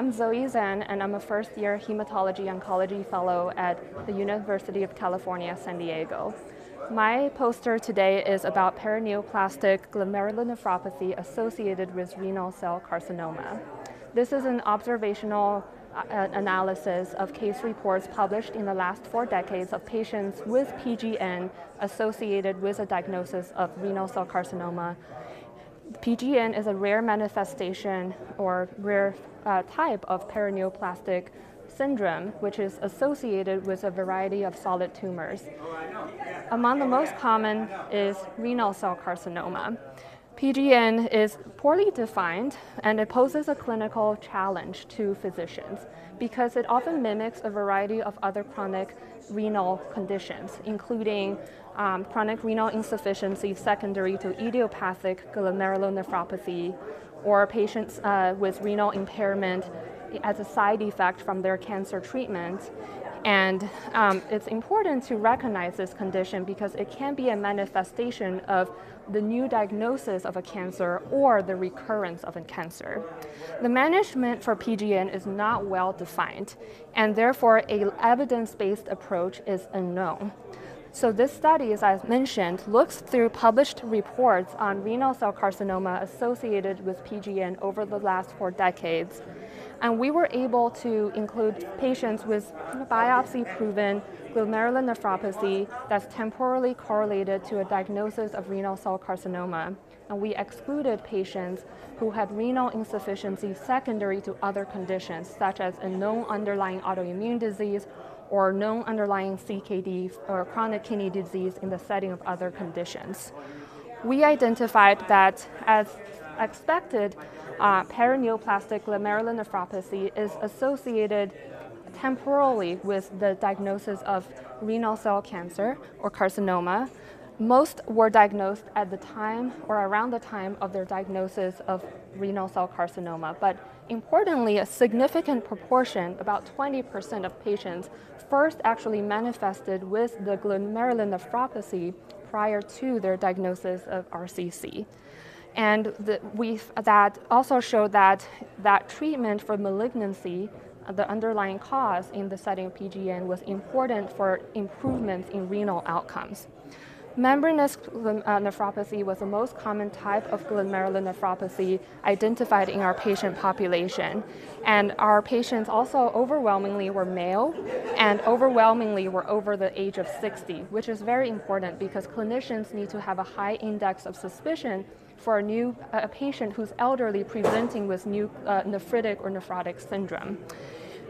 I'm Xiaojie Zhang, and I'm a first-year Hematology Oncology Fellow at the University of California, San Diego. My poster today is about paraneoplastic glomerulonephropathy associated with renal cell carcinoma. This is an observational analysis of case reports published in the last 4 decades of patients with PGN associated with a diagnosis of renal cell carcinoma. PGN is a rare manifestation or rare type of paraneoplastic syndrome, which is associated with a variety of solid tumors. Among the most common is renal cell carcinoma. PGN is poorly defined, and it poses a clinical challenge to physicians because it often mimics a variety of other chronic renal conditions, including chronic renal insufficiency secondary to idiopathic glomerulonephropathy, or patients with renal impairment as a side effect from their cancer treatment. And it's important to recognize this condition because it can be a manifestation of the new diagnosis of a cancer or the recurrence of a cancer. The management for PGN is not well defined, and therefore an evidence-based approach is unknown. So this study, as I mentioned, looks through published reports on renal cell carcinoma associated with PGN over the last 4 decades. And we were able to include patients with biopsy-proven glomerulonephropathy that's temporally correlated to a diagnosis of renal cell carcinoma. And we excluded patients who had renal insufficiency secondary to other conditions, such as a known underlying autoimmune disease or known underlying CKD or chronic kidney disease in the setting of other conditions. We identified that, as expected, paraneoplastic glomerulonephropathy is associated temporally with the diagnosis of renal cell cancer or carcinoma. Most were diagnosed at the time or around the time of their diagnosis of renal cell carcinoma. But importantly, a significant proportion, about 20% of patients, first actually manifested with the glomerulonephropathy prior to their diagnosis of RCC. And that also showed that treatment for malignancy, the underlying cause in the setting of PGN, was important for improvements in renal outcomes. Membranous nephropathy was the most common type of glomerulonephropathy identified in our patient population. And our patients also overwhelmingly were male and overwhelmingly were over the age of 60, which is very important because clinicians need to have a high index of suspicion for a patient who's elderly presenting with new nephritic or nephrotic syndrome.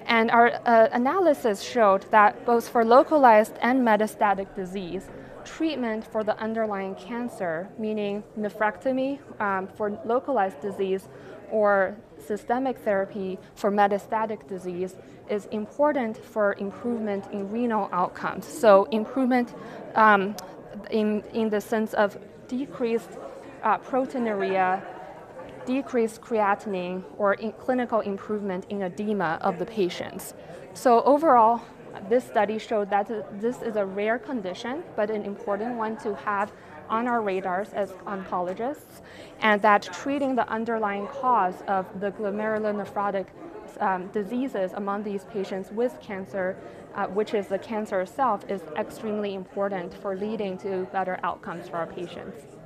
And our analysis showed that both for localized and metastatic disease, treatment for the underlying cancer, meaning nephrectomy for localized disease or systemic therapy for metastatic disease, is important for improvement in renal outcomes. So improvement in the sense of decreased proteinuria, decreased creatinine, or clinical improvement in edema of the patients. So overall, this study showed that this is a rare condition, but an important one to have on our radars as oncologists, and that treating the underlying cause of the glomerulonephrotic diseases among these patients with cancer, which is the cancer itself, is extremely important for leading to better outcomes for our patients.